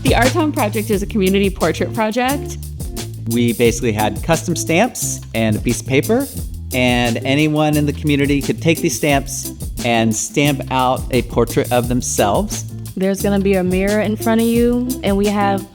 The Our Town project is a community portrait project. We basically had custom stamps and a piece of paper, and anyone in the community could take these stamps and stamp out a portrait of themselves. There's gonna be a mirror in front of you, and we have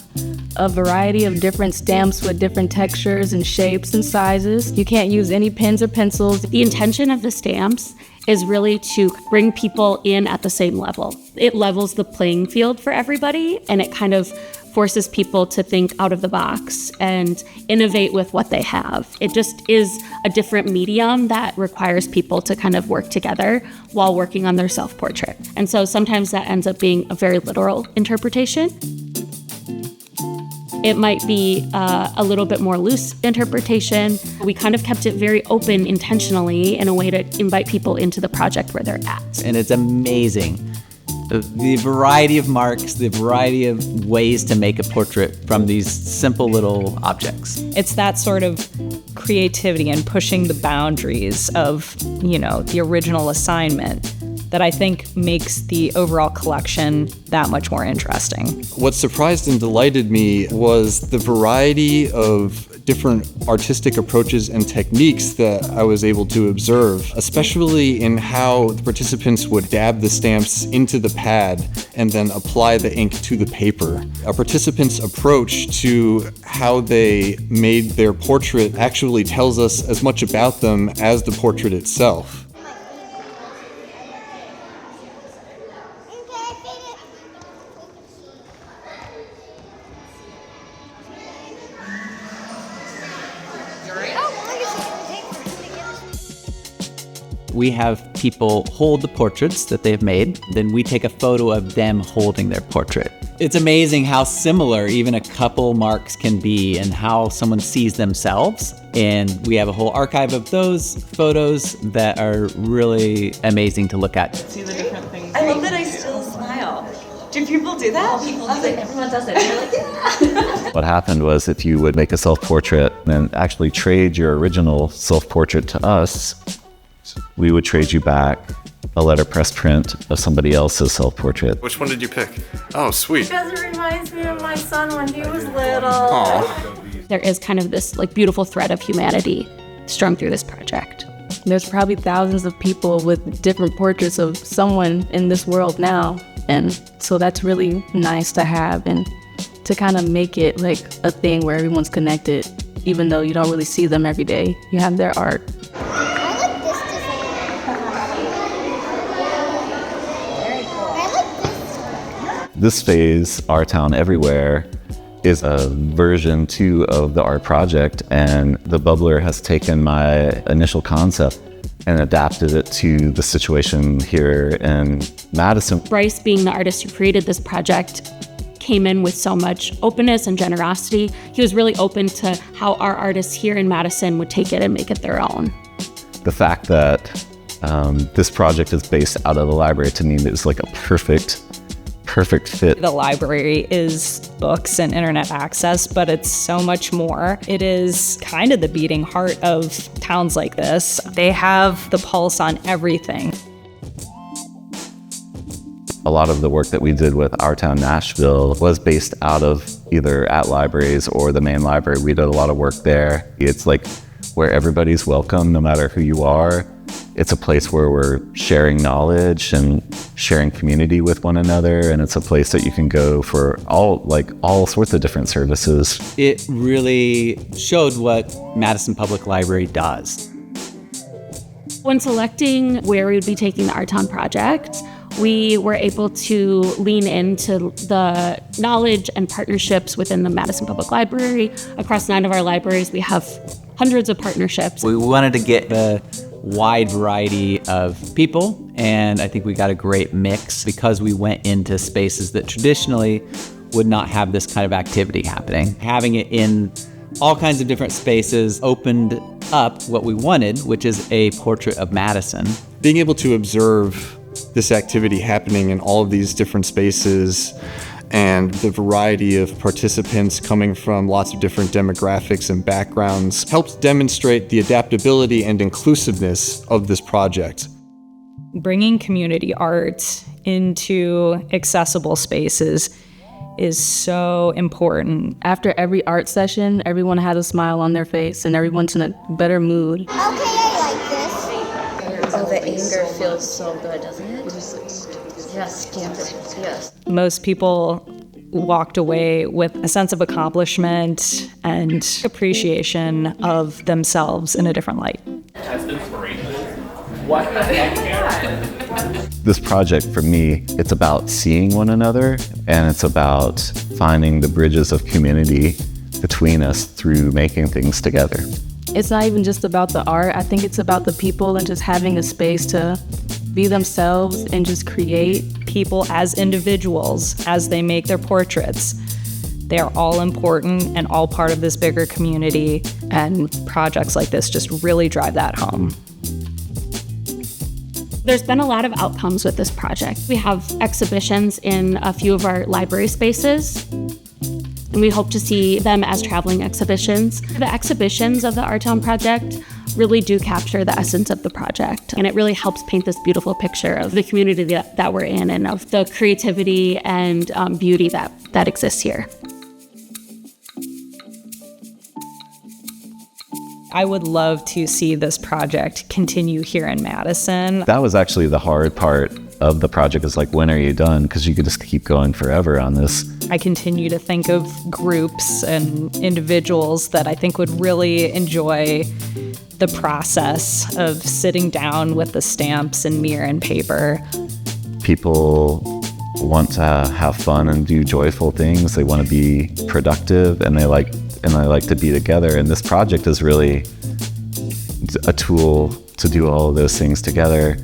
a variety of different stamps with different textures and shapes and sizes. You can't use any pens or pencils. The intention of the stamps is really to bring people in at the same level. It levels the playing field for everybody, and it kind of forces people to think out of the box and innovate with what they have. It just is a different medium that requires people to kind of work together while working on their self-portrait. And so sometimes that ends up being a very literal interpretation. It might be a little bit more loose interpretation. We kind of kept it very open intentionally in a way to invite people into the project where they're at. And it's amazing. The variety of marks, the variety of ways to make a portrait from these simple little objects. It's that sort of creativity and pushing the boundaries of, the original assignment that I think makes the overall collection that much more interesting. What surprised and delighted me was the variety of different artistic approaches and techniques that I was able to observe, especially in how the participants would dab the stamps into the pad and then apply the ink to the paper. A participant's approach to how they made their portrait actually tells us as much about them as the portrait itself. We have people hold the portraits that they've made, then we take a photo of them holding their portrait. It's amazing how similar even a couple marks can be and how someone sees themselves. And we have a whole archive of those photos that are really amazing to look at. See the different things. I love that I still smile. Do people do that? All people do it. Everyone does it. They're like, yeah. What happened was if you would make a self-portrait and actually trade your original self-portrait to us, we would trade you back a letterpress print of somebody else's self-portrait. Which one did you pick? Oh, sweet. Because it reminds me of my son when he was little. Aww. There is kind of this beautiful thread of humanity strung through this project. There's probably thousands of people with different portraits of someone in this world now. And so that's really nice to have and to kind of make it like a thing where everyone's connected, even though you don't really see them every day. You have their art. This phase, Our Town Everywhere, is a version 2 of the art project, and the bubbler has taken my initial concept and adapted it to the situation here in Madison. Bryce, being the artist who created this project, came in with so much openness and generosity. He was really open to how our artists here in Madison would take it and make it their own. The fact that this project is based out of the library, to me, is like a perfect fit. The library is books and internet access, but it's so much more. It is kind of the beating heart of towns like this. They have the pulse on everything. A lot of the work that we did with Our Town Nashville was based out of either at libraries or the main library. We did a lot of work there. It's like where everybody's welcome no matter who you are. It's a place where we're sharing knowledge and sharing community with one another, and it's a place that you can go for all sorts of different services. It really showed what Madison Public Library does. When selecting where we would be taking the Our Town project, we were able to lean into the knowledge and partnerships within the Madison Public Library. Across 9 of our libraries, we have hundreds of partnerships. We wanted to get the wide variety of people, and I think we got a great mix because we went into spaces that traditionally would not have this kind of activity happening. Having it in all kinds of different spaces opened up what we wanted, which is a portrait of Madison. Being able to observe this activity happening in all of these different spaces and the variety of participants coming from lots of different demographics and backgrounds helps demonstrate the adaptability and inclusiveness of this project. Bringing community art into accessible spaces is so important. After every art session, everyone had a smile on their face and everyone's in a better mood. Okay, I like this. Oh, the anger feels so good, doesn't it? Yes, yes. Most people walked away with a sense of accomplishment and appreciation of themselves in a different light. This project for me, it's about seeing one another, and it's about finding the bridges of community between us through making things together. It's not even just about the art. I think it's about the people and just having a space to be themselves and just create. People as individuals, as they make their portraits, they are all important and all part of this bigger community, and projects like this just really drive that home. There's been a lot of outcomes with this project. We have exhibitions in a few of our library spaces, and we hope to see them as traveling exhibitions. The exhibitions of the Our Town project really do capture the essence of the project, and it really helps paint this beautiful picture of the community that we're in and of the creativity and beauty that exists here. I would love to see this project continue here in Madison. That was actually the hard part of the project, is like, when are you done? Because you could just keep going forever on this. I continue to think of groups and individuals that I think would really enjoy the process of sitting down with the stamps and mirror and paper. People want to have fun and do joyful things. They want to be productive, and they like to be together. And this project is really a tool to do all of those things together.